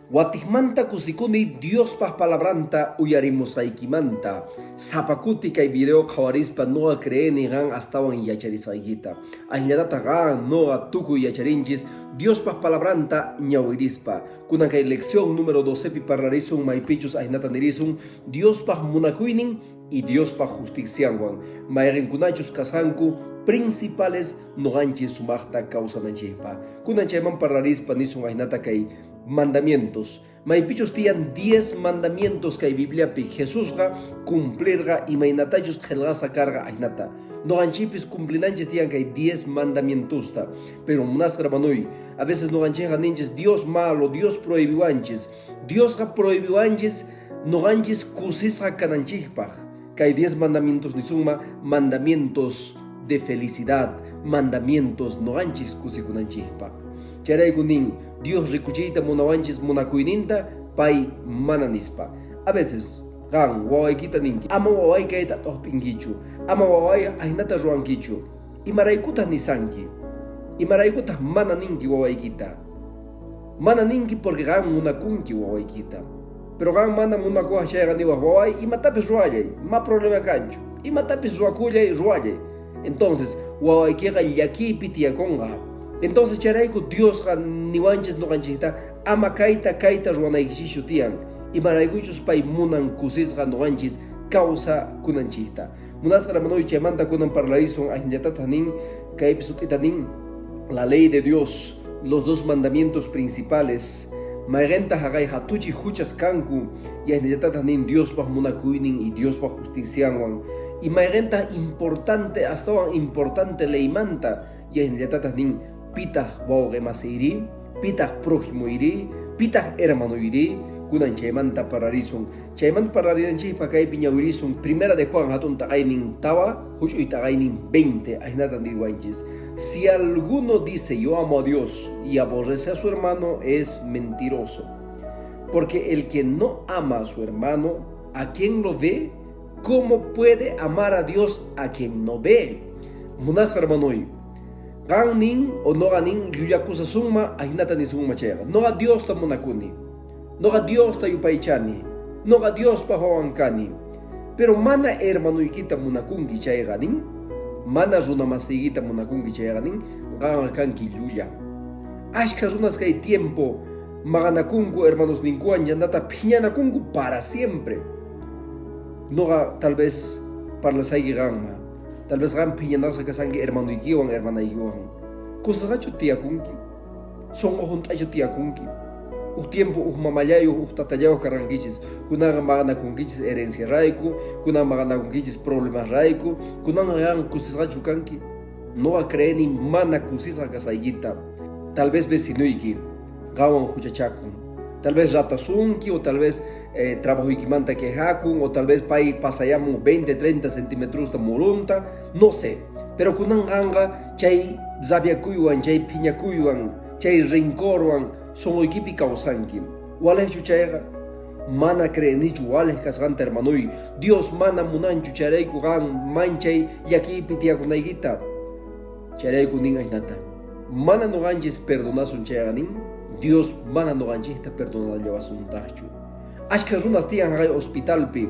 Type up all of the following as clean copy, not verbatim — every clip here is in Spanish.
Watikmanta kusikuni Dios pah palabranta uyarimusaykimanta. Sapakuti kay video kawarispa noa creeni gan astawan yacharisayita. Añadata gan noa tuku yacharinchis Dios pah palabranta ñawirispa. Kuna kay lección número 12 pi parlarisun maipichus ainata nirisun Dios pah munakuinin y Dios pah justicianwan. Mayrin kunachus kasanku principales noganchis sumachta causananchipa. Kuna chayman parlarispa nisun ainata kay mandamientos. Maipichos tian 10 mandamientos que Biblia pi Jesús cumplirga y mainatayos gelasa carga ainata. No ganchipis cumplinanches tian que 10 mandamientos ta. Pero munastra manui. A veces no gancheja ninches Dios malo, Dios prohibiwanches. Dios prohibiwanches no ganches kusisra cananchipaj. Que hay 10 mandamientos ni suma mandamientos de felicidad, mandamientos no ganches kusikunanchipaj. Charay gunin Dios rikuchita munawanchis munakuininta pay mananispa. A veces gan wawaykita ninki ama wawaykayta tohpinkichu, ama waway ainata ruankichu, imaraykuta nisanki, imaraykuta mana ninki wawaykita, mana ninki porque gan munakunki wawaykita. Pero gan mana munakuha shayganiwa waway imatapis ruayay, ma problema kanchu, imatapis ruakuyay ruayay. Entonces wawaykiqa llakipi tiyakonga. Entonces charayku Dios niwanches no ganchita ama kaita ruanaykishishu tiyan y maraykuchus pay munan kusisqa noganchis causa kunanchita. Munasqa manoy chaymanta kunan parlarizon ahinjatatanin kaypisutitanin la ley de Dios, los dos mandamientos principales. Mayrenta hagay hatuchi huchas kanku y ahinjatatanin Dios pah munakuinin y Dios pah justicianwan. Y mayrenta importante hasta importante leymanta y ahinjatatanin pitah wawge masiri, pitah prójimo iri, pitah hermano iri, kunan chaymanta pararisun. Chaymanta pararidanchis pakay piñawirisun. Primera de Juan hatun tagaynin tawa, huchuy tagaynin 20, ahinatan dirwanchis. Si alguno dice yo amo a Dios y aborrece a su hermano es mentiroso. Porque el que no ama a su hermano, ¿a quien lo ve? ¿Cómo puede amar a Dios a quien no ve? Munas hermanoy. Ganin o no ganin yuyakusa summa ahinata ni summa chega. No a Dios ta munakuni. No a Dios ta yupaichani. No a Dios pa hawankani. Pero mana hermano ikita munakungi chega ganin. Mana runa masigita munakungi chega ganin. Gan kanki yuya. Ashka runas kay tiempo maganakungu hermanos ninkuan yandata piñanakungu para siempre. No a tal vez para la saigi ganma. Tal vez gan piñanasa kasangi hermano ikiwan hermana ikiwan. Kusagacho tiyakunki. Son ojuntacho tiyakunki. Tiempo mamalayo tatayayo karankichis. Kunaga magana kunkichis herencia raiku. Kunaga magana kunkichis problemas raiku. Kunaga gan kusagacho kanki. No a creeni mana kusisa kasaygita. Tal vez vecinuiki. Gawan huchachakun. Tal vez ratasunki o tal vez trabajo ikimanta quejakun o tal vez pay pasayamos 20-30 centímetros de morunta, no sé. Pero kunan ganga chay zabiakuywan, chay piñakuywan, chay rincorwan, son equipi causanki. Wale chuchayga, mana creenichu wale kasganta hermanoy. Dios mana munan chucharayku gan manchay yaki pitiakunaygita. Charayku nin ainata. Mana no ganchis perdonasun chayganin, Dios mana no ganchista perdonar llevasun tachu. Ashka runas tiyan hay hospitalpi,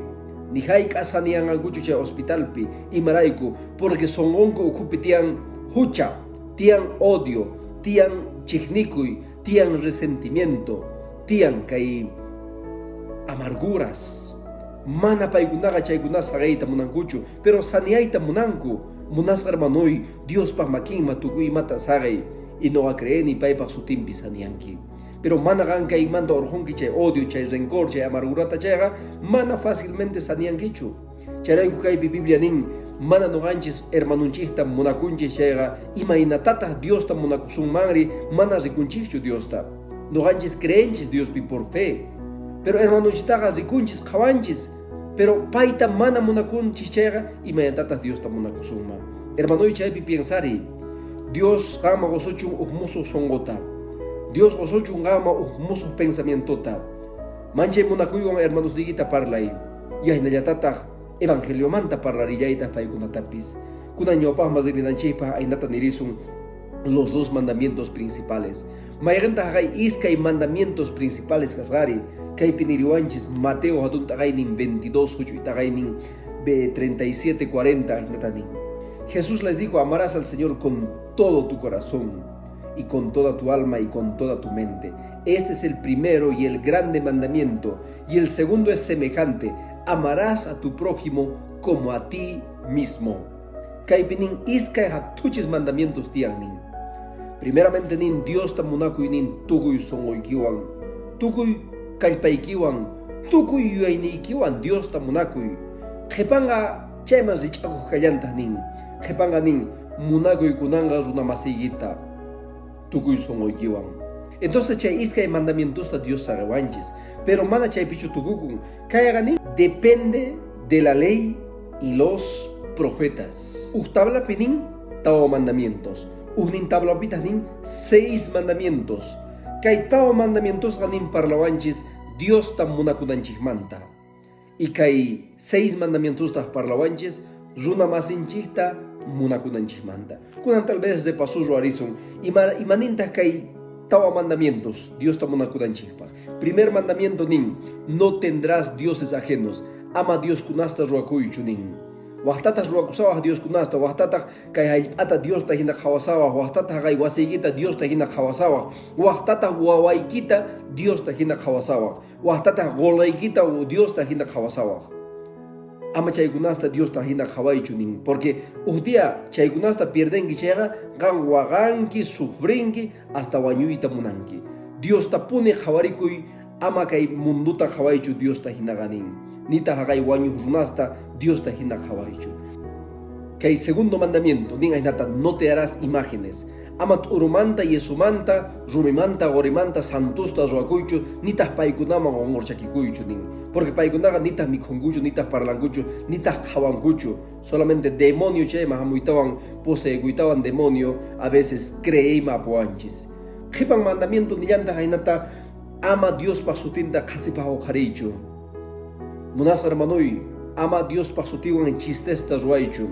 ni hay casa ni an algucho che hospitalpi, y maraiku, porque son onco ocupi tiyan hucha, tiyan odio, tiyan chignikui, tiyan resentimiento, tiyan kay amarguras. Mana paigunaga chaygunas agaita munankuchu, pero saniaita munanku, munas hermanoy, Dios pa makin matukui mata sagay, y no a creer ni paipa su timpi sanianki. Pero mana gan kay manda orhonki chay odio, chay rencor, chay amargurata chayga, mana fácilmente sanian kichu. Charayku kay Biblia nin, mana no ganchis hermanunchista munakunchi chayga, imainatata Dios ta munakusun mangri, mana rikunchichu Dios ta. No ganchis creenchis Dios pi por fe. Pero hermanunchitaga rikunchis kawanchis, pero paita mana munakunchi chayga, imainatata Dios ta munakusuma. Hermanoy chay pi pensari, Dios gama gosochun uhmuso songota. Dios osochu ngama musos pensamientota. Manche munakuywan hermanos digita parlay. Yahinayatata evangelio manta parlariyaita paykunatapis. Kunañopah mazilinanchipa ainata nirisun los dos mandamientos principales. Mayanta hagay iskay mandamientos principales kasgari. Kay piniriwanchis Mateo hatun tagay nin 22 huchu tagay nin 37:40 hinatanin. Jesús les dijo: amarás al Señor con todo tu corazón y con toda tu alma y con toda tu mente. Este es el primero y el grande mandamiento, y el segundo es semejante: amarás a tu prójimo como a ti mismo. Kaipinin iskay hatuchis mandamientos tianin. Primeramente nin Dios tamunakuy nin tukuy songoykiwan, tukuy kallpaykiwan, tukuy yuyaynikiwan Dios tamunakuy. Qhipanga chayman richakuq kallantaq nin. Qhipanga nin munakuy kunanga runamasiyta tukuy songoykiwan. Entonces chay iskay mandamientosta Dios sagawanchis, pero mana chaypichu tukukun. Kayaga nin depende de la ley y los profetas. Tabla pinin tao mandamientos. Nin tabla pitas nin 6 mandamientos. Kay tao mandamientos ganin parlawanchis Dios tam munakunanchikmanta. Y kay 6 mandamientos tas parlawanchis runa masinchikta munakunanchikmanta. Kunan tal vez de paso ruarizon. Imaninta kay tao mandamientos Dios tam munakunanchikpa. Primer mandamiento nin: no tendrás dioses ajenos. Ama Dios kunasta ruakuychu nin. Waqtatas ruakusawaj Dios kunasta, waqtataq kay hallp'ata Dios tahina qhawasawaj, waqtataq kay wasiykita Dios tahina qhawasawaj, waqtataq wawaykita Dios tahina qhawasawaj, waqtataq qolaykita Dios tahina qhawasawaj. Ama chaykunasta Dios tahina qhawaychu nin, porque día chaykunasta pierdenki chayqa qan waqanki, sufrinki hasta wañuyta munanki. Dios tapuni qhawarikuy, ama kay munduta qhawaychu Dios tahinaqa nin. Nita hagay wañuq runasta Dios tahina qhawaychu. Kay segundo mandamiento nin aynata: no te harás imágenes. Amat urumanta, yesumanta, rumimanta, gorimanta, santusta ruakuychu, nitas paykunaman ongorchakikuychu nin. Porque paykunaqa nitas mikhunkuchu, nitas parlankuchu, nitas qhawankuchu. Solamente demonio chayman hamuytawan poseekuytawan demonio a veces creeyma apuanchis. Qhipan mandamiento nillanta aynata: ama Dios pasutinta qhasipa huqariychu. Munas hermanoy, ama Dios pasutiwan en chistesta ruaychu.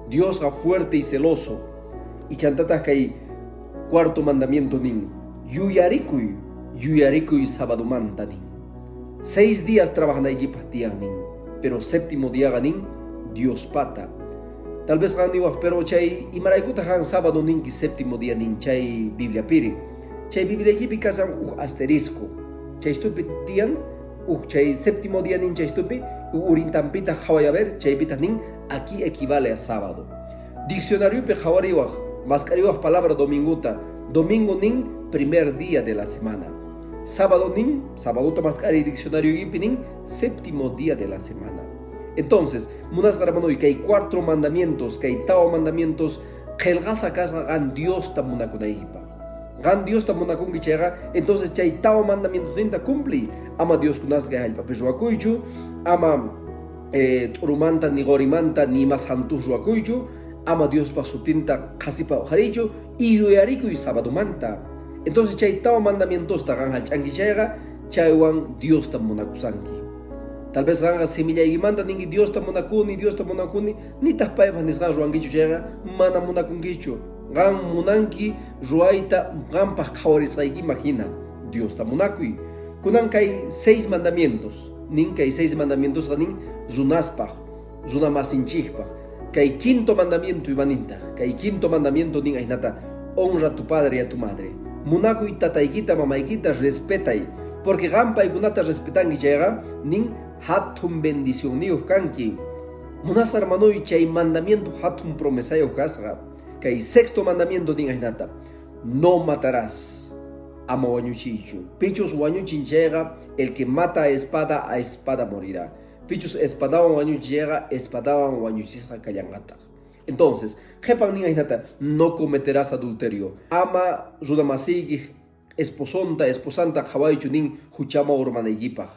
Dios es fuerte y celoso. Y chantatas kay cuarto mandamiento nin: yuyarikuy sabadumanta nin. 6 días trabajan allí pastian nin, pero séptimo día ganin Dios pata. Tal vez ganiwaj, pero chay imaraykuta han sábado nin ki séptimo día nin chay Biblia piri. Chay Biblia kipi kasan asterisco. Chay stupid tian chay séptimo día nin chay stupi urintampita hawaya ver chay pita nin aquí equivale a sábado. Diccionario pe hawariwaj mascariwaj palabra dominguta. Domingo nin primer día de la semana. Sábado nin sábaduta mascari diccionario gipi nin séptimo día de la semana. Entonces munas garmanoy que hay 4 mandamientos, que hay tao mandamientos qelgasa kasga gan Dios ta munakunaypa. Gan Dios ta munakun gichega, entonces chay tao mandamientos ninta cumpli. Ama Dios kunas que hay papi ruakuychu, ama urumanta ni gorimanta ni mas santus ruakuychu, ama Dios pasutinta qhasipa uqarichu y yuyarikuy sabadumanta. Entonces chay tao mandamientos ta gan halchanki chayga, chaywan Dios ta munakusanki. Tal vez ganga semilla y ningi Dios ta munakuni, ni taspaypas nisgan ruankichu chayga, mana munakunkichu. Gan munanki ruaita ganpas qhawarisqayki imagina Dios ta munakuy. Kunan kay 6 mandamientos. Nin kay 6 mandamientos ganin runaspaq, runamasinchikpaq. Kay quinto mandamiento imaninta. Kay quinto mandamiento nin aynata: honra a tu padre y a tu madre. Munakuy tataykita mamaykita respetay. Porque gan paykunata respetanki chayqa nin hatun bendición niyuq kanki. Munas hermanoy chay mandamiento hatun promesayuq kasqa. Kay sexto mandamiento nin aynata: no matarás. Ama wañuchichu. Pichus wañuchin chayqa el que mata a espada morirá. Pichus espadawan wañuchiyqa espadawan wañuchisqa kallanqataq. Entonces, qhipan nin aynata: no cometerás adulterio. Ama runamasiyki esposanta qhawaychu nin huchama urmanaykipaq.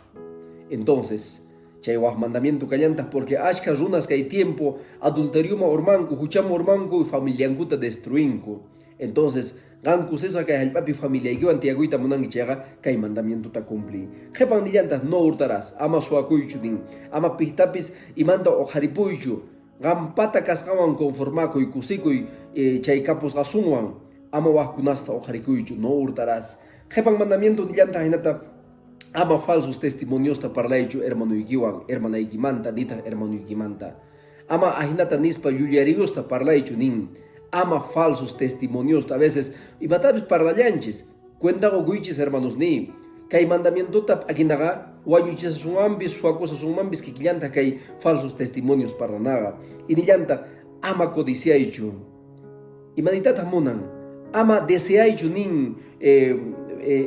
Entonces, chay waq mandamiento kallantas, porque ashka runas kay tiempo adulteriuma urmanku, huchama urmanku y familiankuta destruinku. Entonces, ganku sesa kay hallpapi familiaykiwan tiyakuyta munanki chayqa kay mandamiento ta cumpli. Qhipan nillantas: no hurtarás. Ama suakuychu nin, ama pihtapis imanta uqharipuychu. Gan pata kasqawan conformakuy, kusikuy chay kapusqa sunwan. ama wahkunasta ojarikuychu, no hurtarás. Jepan mandamiento nillanta hinata, ama falsos testimonios ta parlaychu hermanuykiwan, hermanaykimanta, nita hermanuykinmanta. Ama ahinata nispa yuyarios ta parlaychu nin. Ama falsos testimonios a veces imatabis parlallanchis. Cuenta guychis hermanos ni. Kay mandamiento tap akinaga wayuchis sumambis suacosa sumambis que quillanta kay falsos testimonios paranaga. Y nillanta ama codiciaichu. Imanitata munan. Ama deseaichu nin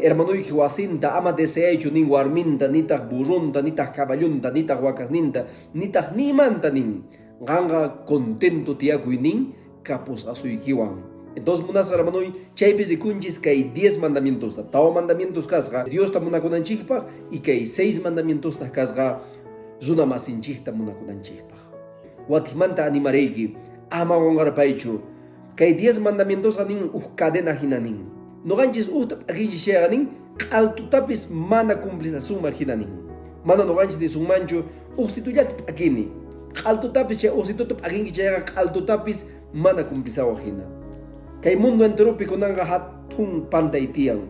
hermanuyki wasinta, ama deseaichu nin warminta, nitaq burrunta, nitaq caballunta, nitaq wakasninta, nitaq nimanta nin. Ganga contento tiakuy nin kapos asuykiwan. Entonces munas hermanoy chaypis ikunchis kay 10 mandamientos ta tao mandamientos kasga Dios ta munakunanchikpaq y kay 6 mandamientos ta kasga zuna masinchikta munakunanchikpaq. Watimanta animareyki ama wangarpaychu kay 10 mandamientos anin cadena hinanin. No ganchis akinchis sheganin qaltutapis mana cumplisasunma hinanin. Mana no ganchis ni sunmanchu situyat akini. Qaltutapis che usitutap akinki chayga qaltutapis mana cumplisawa hina. Kay mundo entero pikunanga hatun pantaitian.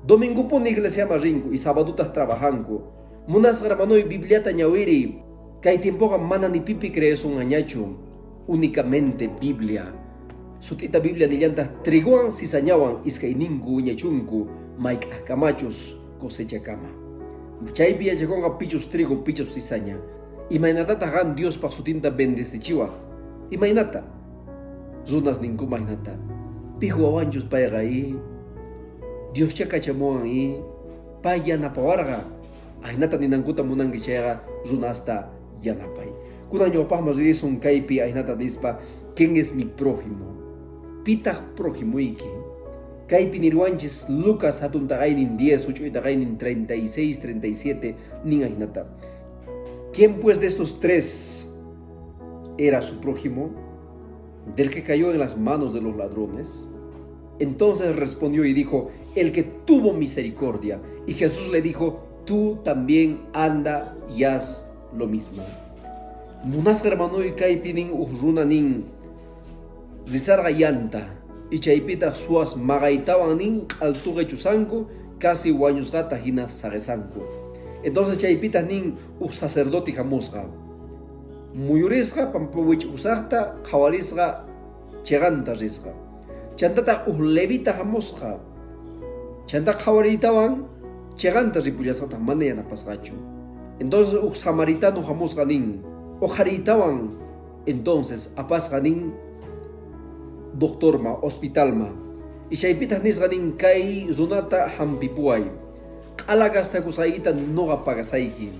Domingo pon iglesia marinko y sabadutas trabajanko. Munas hermanoy Bibliata ñawiri. Kay tiempoga mana ni pipi creesun añachu. Únicamente Biblia. Sutita Biblia nillantas triguan sisañawan iskay ninku ñachunku maik ahkamachus cosecha kama. Chay via llegonga pichos trigo pichos sisaña. Imainata gan Dios pa sutinta bendecichiwaj. Imainata. Zunas ninku mainata. Pijo awanchus paygai. Dios chakachamuan i. Paya napawarga. Ainata ninankuta munangi chayga zunasta yanapay. Kunaño pahmas un kaipi ainata nispa. ¿Quién es mi prójimo? Pitach prójimo iki. Kaipi nirwanchis Lucas hatun tagainin 10, 8 y tagainin 36, 37 nin ainata. ¿Quién pues de estos tres era su prójimo? Del que cayó en las manos de los ladrones. Entonces respondió y dijo, el que tuvo misericordia. Y Jesús le dijo, tú también anda y haz lo mismo. Munas hermano y kaipinin ujrunanin rizarga yanta y chaipita suas magaitawanin altuge chusanko casi guañusgata hina sagesanko. Entonces chaipita nin sacerdote jamusga. Muyurisga pampawich usagta khawalisga cheganta risga. Chantata levita jamusga. Chanta khawaritawan cheganta ripullasata manayana pasgachu. Entonces samaritano jamusga nin. Ojaritawan entonces apasganin doctorma hospitalma. Y chaypitas nisganin kai zunata hampipuay. Alagasta kusaita no apagasaiki.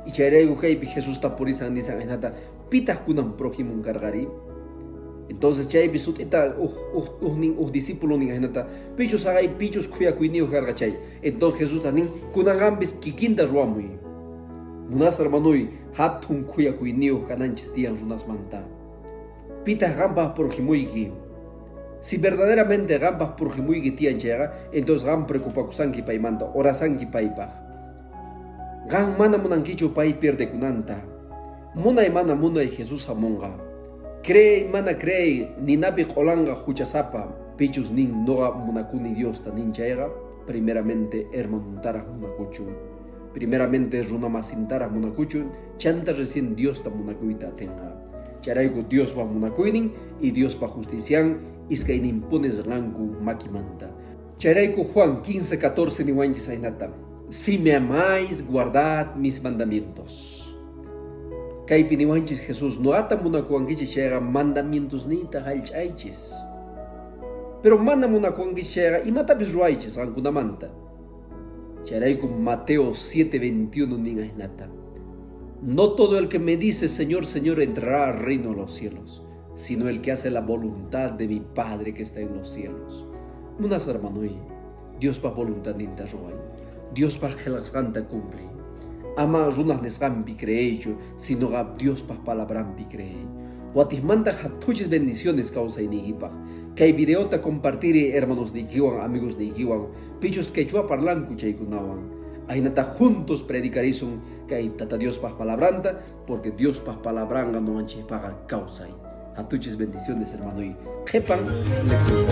Y chayrego kaipi Jesús tapurisan nisan ainata pitah kunan prójimo cargari. Entonces chaypi sutita discípulo nin ainata pichos agay pichos kuya kuinio cargachay. Entonces Jesús tanin kunan gambis kikinda ruamui. Munas hermanui hatun kuya kuinio cananchis tian runas manta. Pitah gamba prójimoiki. Si verdaderamente gampas purjimuigi tian chega, entonces gam preocupakusanki paimanta, orasanki paipaj. Gam mana munankichu pai pierde kunanta. Munay mana munay Jesús amonga. Cree mana cree, ninapi kolanga huchasapa, pichus nin noga munakuni Dios tanin chega, primeramente hermanuntaras munakuchu. Primeramente runamasintaras munakuchu, chanta recién Dios ta munakuita tenga. Charaiku Dios va munakuinin y Dios va justician. Iskay impones ranku makimanta. Charaiku Juan 15:14 ni wanchis ainata. Si me amáis, guardad mis mandamientos. Kaypi ni wanchis Jesús no ata munakuankichi chega mandamientos nita halchaichis. Pero mana munakuankichi chega imatapis ruaichis rankunamanta. Charaiku Mateo 7:21 ni ainata. No todo el que me dice Señor, Señor entrará al reino de los cielos, sino el que hace la voluntad de mi Padre que está en los cielos. Munas hermanoi, Dios pa voluntad ninta roay, Dios pa gelasganta cumple. Ama runas nesgampi creecho, sino gab Dios pa palabrampi cree. Watismanta hatuchis bendiciones causa inigipaj. Kay videota compartir hermanos de Ikiwan, amigos de Ikiwan, pichos quechua parlanku chaykunawan. Ainata juntos predicarizun kay tata Dios pa palabranta, porque Dios pa palabranga no manche paga causa. Hatuchis bendiciones, hermano, y jepan lección.